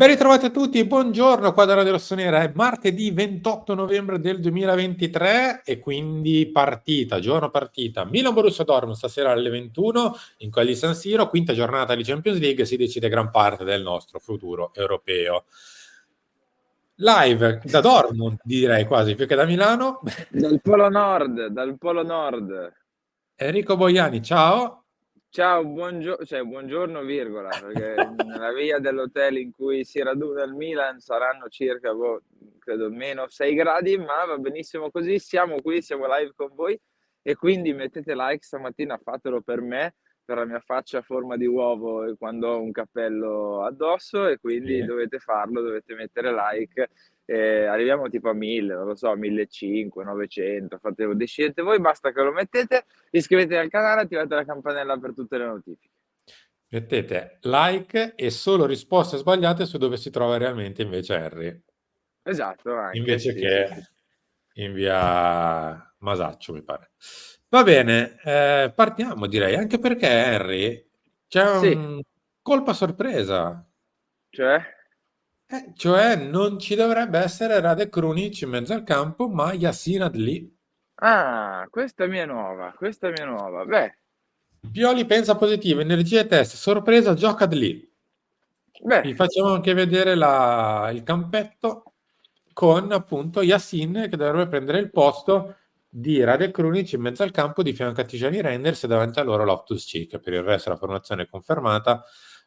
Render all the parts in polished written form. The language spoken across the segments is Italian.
Ben ritrovati a tutti, buongiorno qua da Radio Rossonera, è martedì 28 novembre del 2023 e quindi giorno partita, Milan-Borussia Dortmund stasera alle 21 in quel di San Siro, quinta giornata di Champions League, si decide gran parte del nostro futuro europeo. Live da Dortmund, direi quasi, più che da Milano. Dal Polo Nord. Enrico Boiani, ciao. Ciao, buongiorno, virgola, perché nella via dell'hotel in cui si raduna il Milan saranno circa, credo, meno 6 gradi, ma va benissimo così. Siamo qui, siamo live con voi e quindi mettete like stamattina, fatelo per me, per la mia faccia a forma di uovo e quando ho un cappello addosso e quindi Sì. dovete farlo, dovete mettere like. Arriviamo tipo a 1000, non lo so, 1500, 900, decidete voi, basta che lo mettete. Iscrivetevi al canale, attivate la campanella per tutte le notifiche. Mettete like e solo risposte sbagliate su dove si trova realmente invece Harry. Esatto, anche, Invece sì, sì, che sì. in via Masaccio, mi pare. Va bene, partiamo direi, anche perché Harry c'è Sì, un colpa sorpresa, cioè? cioè non ci dovrebbe essere Rade Krunic in mezzo al campo, ma Yassin Adli. Ah, questa è mia nuova. Beh, Pioli pensa positivo, energia e test, sorpresa, gioca Adli. beh, Vi facciamo anche vedere il campetto con appunto Yassin che dovrebbe prendere il posto di Rade Krunic in mezzo al campo di fianco a Tijani Reinders e davanti a loro Loftus-Cheek. Per il resto la formazione è confermata.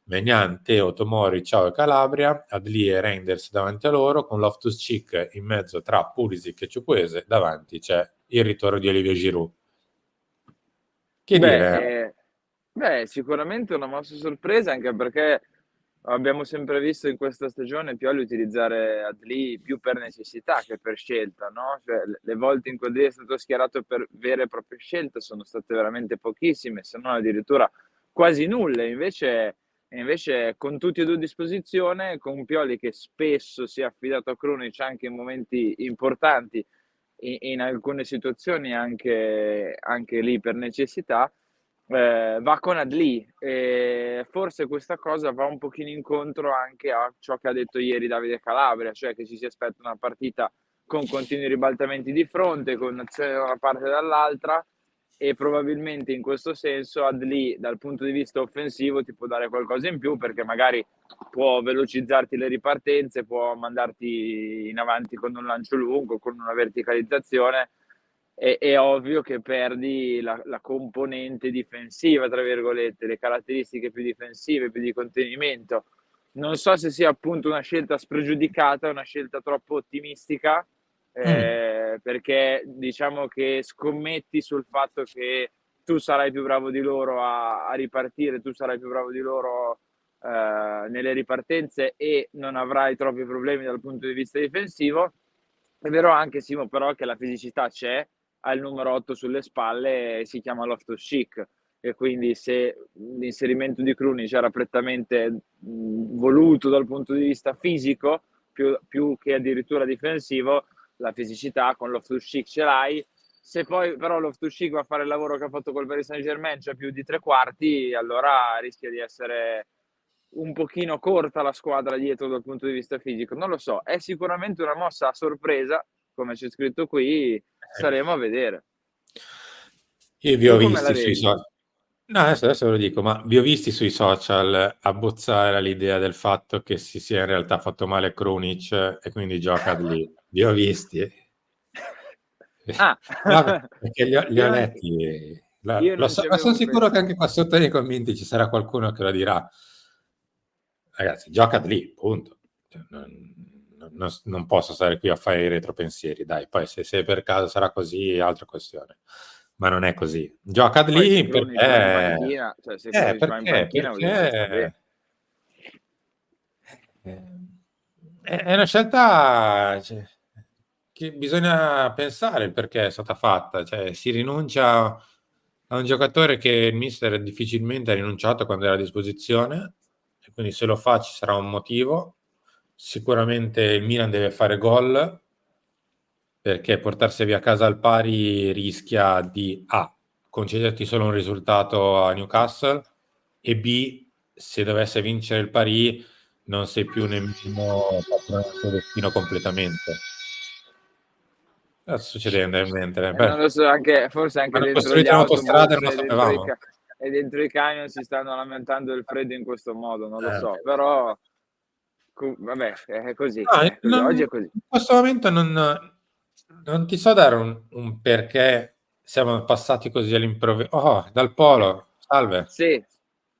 Maignan, Teo, Tomori, Ciao e Calabria, Adli e Reinders davanti a loro, con Loftus-Cheek in mezzo tra Pulisic e Ciukwueze, davanti c'è il ritorno di Olivier Giroud. Che beh, dire? sicuramente una mossa sorpresa, anche perché abbiamo sempre visto in questa stagione Pioli utilizzare Adli più per necessità che per scelta, no? Cioè, le volte in cui Adli è stato schierato per vere e proprie scelte sono state veramente pochissime, se non addirittura quasi nulle. Invece con tutti e due a disposizione, con Pioli che spesso si è affidato a Krunic anche in momenti importanti, in alcune situazioni anche lì per necessità, va con Adli. Forse questa cosa va un pochino incontro anche a ciò che ha detto ieri Davide Calabria, cioè che ci si aspetta una partita con continui ribaltamenti di fronte, con azioni da una parte e dall'altra, e probabilmente in questo senso Adli dal punto di vista offensivo ti può dare qualcosa in più, perché magari può velocizzarti le ripartenze, può mandarti in avanti con un lancio lungo, con una verticalizzazione. È ovvio che perdi la componente difensiva, tra virgolette, le caratteristiche più difensive, più di contenimento. Non so se sia appunto una scelta spregiudicata, una scelta troppo ottimistica, Mm. perché diciamo che scommetti sul fatto che tu sarai più bravo di loro a ripartire, tu sarai più bravo di loro nelle ripartenze e non avrai troppi problemi dal punto di vista difensivo. È vero anche, Simo, però, che la fisicità c'è, ha il numero 8 sulle spalle e si chiama Loftus-Cheek, e quindi se l'inserimento di Krunic era prettamente voluto dal punto di vista fisico, più che addirittura difensivo, la fisicità con Loftus-Cheek ce l'hai. Se poi però Loftus-Cheek va a fare il lavoro che ha fatto col Paris Saint-Germain, cioè più di tre quarti, allora rischia di essere un pochino corta la squadra dietro dal punto di vista fisico. Non lo so, è sicuramente una mossa a sorpresa, come c'è scritto qui, staremo a vedere. Io vi Tu ho come la visti sui vedi? social. No, adesso ve lo dico, ma vi ho visti sui social abbozzare l'idea del fatto che si sia in realtà fatto male Krunic e quindi gioca lì. Vi ho visti? Ah, No, perché li ho io non, letti. io Lo non so, ci ma sono avevo sicuro che pensato. anche qua sotto nei commenti ci sarà qualcuno che lo dirà. Ragazzi, gioca lì, punto. Cioè, non posso stare qui a fare i retropensieri, dai. Poi se per caso sarà così, è altra questione. Ma non è così. Gioca Poi se lì Krunic va in perché... panchina, cioè se Krunic va in panchina vuol dire che sta Perché bene. è una scelta cioè, che bisogna pensare il perché è stata fatta. Cioè, si rinuncia a un giocatore che il mister difficilmente ha rinunciato quando era a disposizione, e quindi se lo fa ci sarà un motivo. Sicuramente il Milan deve fare gol perché portarsi via a casa al pari rischia di A, concederti solo un risultato a Newcastle, e B, se dovesse vincere il pari non sei più nemmeno padrone del tuo destino completamente. Cosa sta succedendo in mente? Non lo so, forse anche Hanno dentro gli costruito un'autostrada e autobus non lo sapevamo. e dentro i camion si stanno lamentando del freddo in questo modo, non lo Eh. so, però vabbè, è così, No, è così, oggi è così. in questo momento non ti so dare un perché siamo passati così all'improvviso. Oh, dal polo, salve, Sì, sì,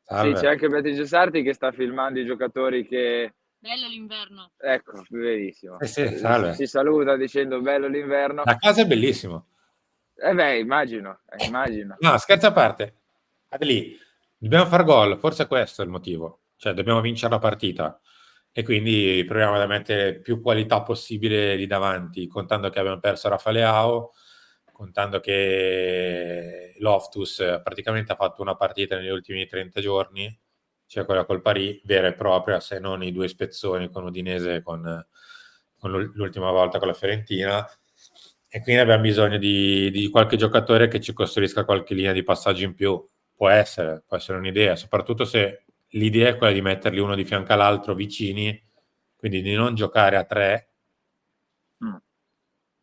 c'è salve. anche Beatrice Sarti che sta filmando i giocatori che Bello l'inverno. ecco, verissimo. Sì, salve. Si saluta dicendo: "Bello l'inverno". La casa è bellissimo. Eh beh, immagino, immagino. No, scherzi a parte. Lì, dobbiamo far gol, forse questo è il motivo. Cioè, dobbiamo vincere la partita e quindi proviamo a mettere più qualità possibile lì davanti, contando che abbiamo perso Raffaele Ao, contando che Loftus praticamente ha fatto una partita negli ultimi 30 giorni, cioè quella col Paris, vera e propria, se non i 2 spezzoni con Udinese e con l'ultima volta con la Fiorentina. E quindi abbiamo bisogno di qualche giocatore che ci costruisca qualche linea di passaggio in più. Può essere un'idea, soprattutto se l'idea è quella di metterli uno di fianco all'altro vicini, quindi di non giocare a 3 Mh.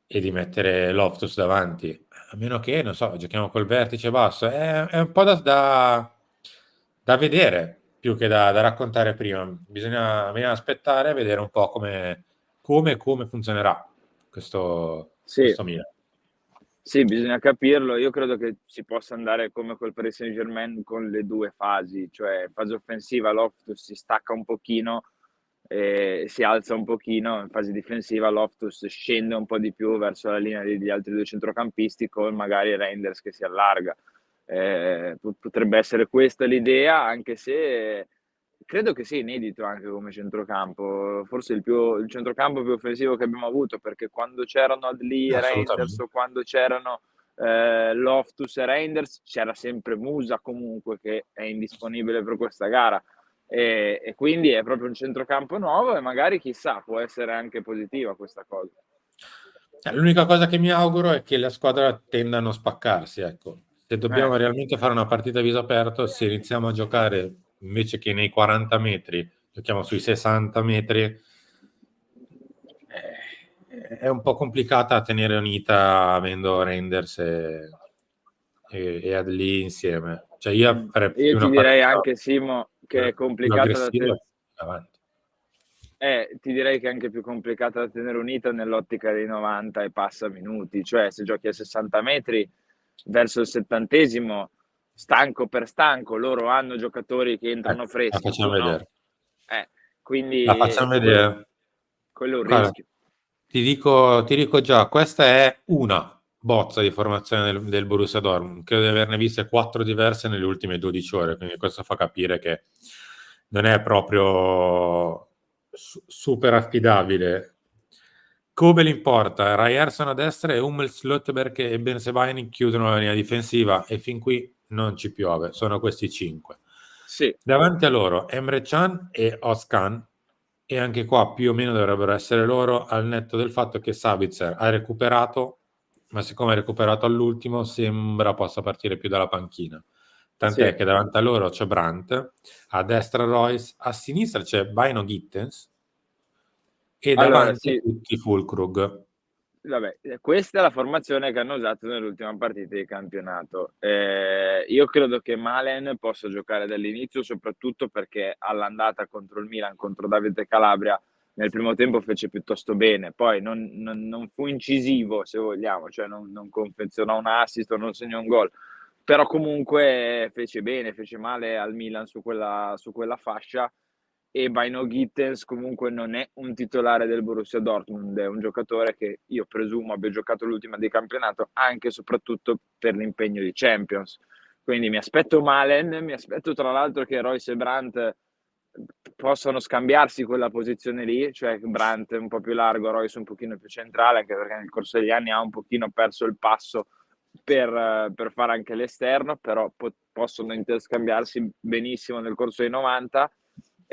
e di mettere Loftus davanti. A meno che, non so, giochiamo col vertice basso. È un po' da vedere più che da raccontare prima. Bisogna aspettare e vedere un po' come funzionerà Sì. questo Milan. Sì, bisogna capirlo. Io credo che si possa andare come col Paris Saint-Germain con le 2 fasi, cioè fase offensiva Loftus si stacca un pochino, si alza un pochino, in fase difensiva Loftus scende un po' di più verso la linea degli altri 2 centrocampisti con magari Reinders che si allarga. Potrebbe essere questa l'idea, anche se credo che sia inedito anche come centrocampo, forse il centrocampo più offensivo che abbiamo avuto, perché quando c'erano Adli e Reinders Assolutamente. o quando c'erano, Loftus e Reinders, c'era sempre Musa comunque che è indisponibile per questa gara. E quindi è proprio un centrocampo nuovo e magari chissà, può essere anche positiva questa cosa. L'unica cosa che mi auguro è che la squadra tenda a non spaccarsi, ecco. Se Eh, dobbiamo realmente fare una partita a viso aperto, se iniziamo a giocare invece che nei 40 metri, giochiamo sui 60 metri, è un po' complicata a tenere unita avendo Reinders e Adli insieme. Cioè io farei io più ti una direi partita anche Simo che è più complicata da aggressiva te e avanti. ti direi che è anche più complicata da tenere unita nell'ottica dei 90 e passa minuti, cioè se giochi a 60 metri verso il 70°, stanco per stanco, loro hanno giocatori che entrano La freschi, facciamo tu no. vedere. La Quindi facciamo vedere. quello è un Guarda, rischio. ti dico già, questa è una bozza di formazione del Borussia Dortmund. Credo di averne viste 4 diverse nelle ultime 12 ore, quindi questo fa capire che non è proprio super affidabile. Come l'importa? Ryerson a destra e Hummels, Slotterberg e Ben Sebaini chiudono la linea difensiva e fin qui non ci piove, sono questi 5. Sì, Davanti a loro Emre Can e Özcan, e anche qua più o meno dovrebbero essere loro, al netto del fatto che Sabitzer ha recuperato, ma siccome ha recuperato all'ultimo sembra possa partire più dalla panchina. sì. Tant'è che davanti a loro c'è Brandt, a destra Royce, a sinistra c'è Bino Gittens e Allora davanti a sì, tutti Fulkrug. vabbè, questa è la formazione che hanno usato nell'ultima partita di campionato. Io credo che Malen possa giocare dall'inizio, soprattutto perché all'andata contro il Milan, contro Davide Calabria, nel primo tempo fece piuttosto bene, poi non fu incisivo, se vogliamo, cioè non confezionò un assist o non segnò un gol, però comunque fece bene, fece male al Milan su quella fascia. E Bino Gittens comunque non è un titolare del Borussia Dortmund, è un giocatore che io presumo abbia giocato l'ultima di campionato anche e soprattutto per l'impegno di Champions. Quindi mi aspetto Malen, mi aspetto tra l'altro che Royce e Brandt possano scambiarsi quella posizione lì, cioè Brandt un po' più largo, Royce un pochino più centrale, anche perché nel corso degli anni ha un pochino perso il passo per fare anche l'esterno, però possono interscambiarsi benissimo nel corso dei 90.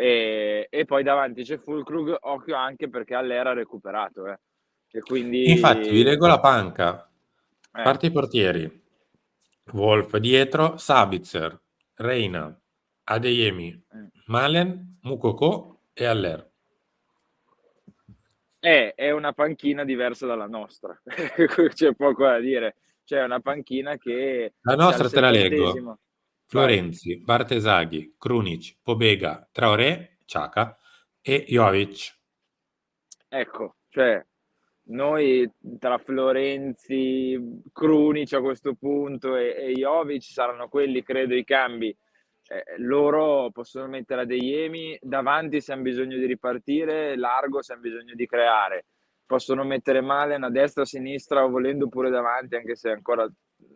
E poi davanti c'è Fulkrug, occhio anche perché Haller ha recuperato, e Infatti, vi quindi leggo la panca. A eh, parte i portieri, Wolf dietro, Sabitzer, Reina, Adeyemi, eh, Malen, Mukoko e Haller. È una panchina diversa dalla nostra, c'è poco da dire. Cioè, è una panchina che La se al nostra te la leggo. 70° vai. Florenzi, Bartesaghi, Krunic, Pobega, Traoré, Xhaka e Jovic. Ecco, cioè noi tra Florenzi, Krunic a questo punto e Jovic saranno quelli credo i cambi. Loro possono mettere Adeyemi davanti se han bisogno di ripartire, largo se han bisogno di creare. Possono mettere Malen a destra, a sinistra o volendo pure davanti, anche se ancora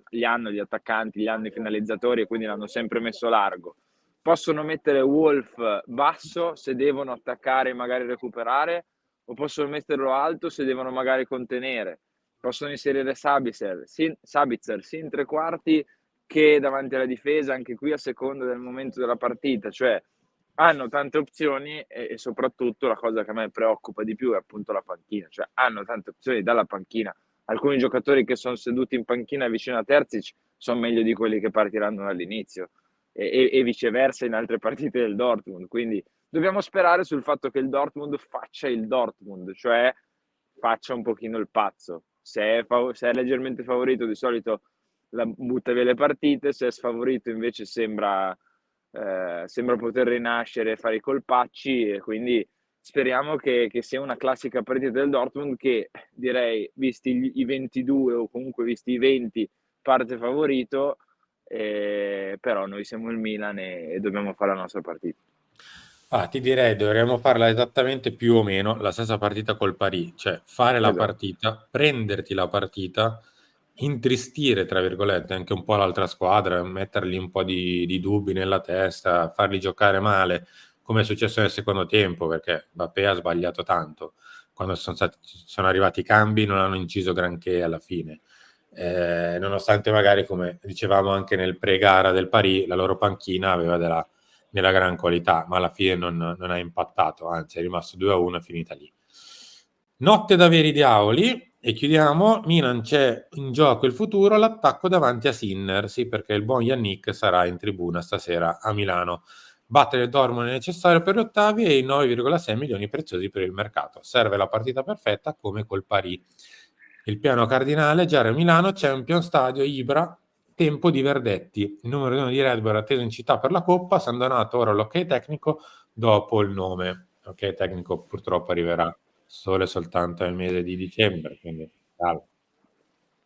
li hanno gli attaccanti, li hanno i finalizzatori e quindi l'hanno sempre messo largo. Possono mettere Wolf basso se devono attaccare e magari recuperare, o possono metterlo alto se devono magari contenere. Possono inserire Sabitzer sia in tre quarti che davanti alla difesa, anche qui a seconda del momento della partita. Cioè, hanno tante opzioni e soprattutto la cosa che a me preoccupa di più è appunto la panchina. Cioè, hanno tante opzioni dalla panchina. Alcuni giocatori che sono seduti in panchina vicino a Terzic sono meglio di quelli che partiranno dall'inizio e viceversa in altre partite del Dortmund. Quindi dobbiamo sperare sul fatto che il Dortmund faccia il Dortmund, cioè faccia un pochino il pazzo. Se è leggermente favorito, di solito butta via le partite, se è sfavorito invece sembra poter rinascere e fare i colpacci, e quindi speriamo che sia una classica partita del Dortmund che, direi, visti i 22 o comunque visti i 20, parte favorito, però noi siamo il Milan e dobbiamo fare la nostra partita. Ti direi dovremmo farla esattamente più o meno la stessa partita col Paris, cioè fare la Esatto. partita, prenderti la partita, intristire, tra virgolette, anche un po' l'altra squadra, mettergli un po' di dubbi nella testa, farli giocare male, come è successo nel secondo tempo, perché Mbappé ha sbagliato tanto. Quando sono arrivati i cambi non hanno inciso granché alla fine. Nonostante magari, come dicevamo anche nel pre-gara del Paris, la loro panchina aveva della gran qualità, ma alla fine non ha impattato, anzi è rimasto 2-1 e finita lì. Notte da veri diavoli, e chiudiamo. Milan, c'è in gioco il futuro, l'attacco davanti a Sinner, sì, perché il buon Yannick sarà in tribuna stasera a Milano. Battere il Dortmund è necessario per gli ottavi e i 9,6 milioni preziosi per il mercato. Serve la partita perfetta come col Paris. Il piano cardinale, Giare a Milano, Champions Stadio, Ibra, tempo di Verdetti. Il numero 1 di Red Bull atteso in città per la Coppa. San Donato ora l'ok tecnico dopo il nome. Ok, tecnico purtroppo arriverà solo e soltanto nel mese di dicembre, quindi calma.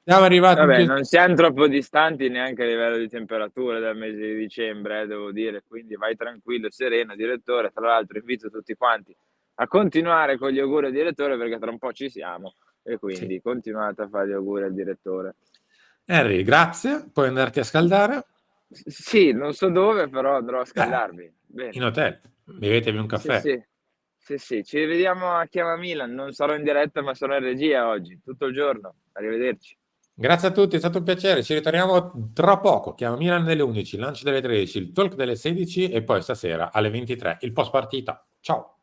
Siamo arrivati in Vabbè, chiusura. non siamo troppo distanti neanche a livello di temperature dal mese di dicembre, devo dire, quindi vai tranquillo, sereno, direttore. Tra l'altro invito tutti quanti a continuare con gli auguri al direttore perché tra un po' ci siamo e Sì. quindi continuate a fare gli auguri al direttore. Henry, grazie. Puoi andarti a scaldare? Sì, non so dove, però andrò a Beh, scaldarmi. in Bene. hotel. Bevetevi un Sì, caffè. sì. Sì, sì. Ci rivediamo a Chiama Milan. Non sarò in diretta, ma sarò in regia oggi, tutto il giorno. Arrivederci. Grazie a tutti, è stato un piacere. Ci ritorniamo tra poco. Chiama Milan delle 11, lancio delle 13, il talk delle 16 e poi stasera alle 23 il post partita. Ciao.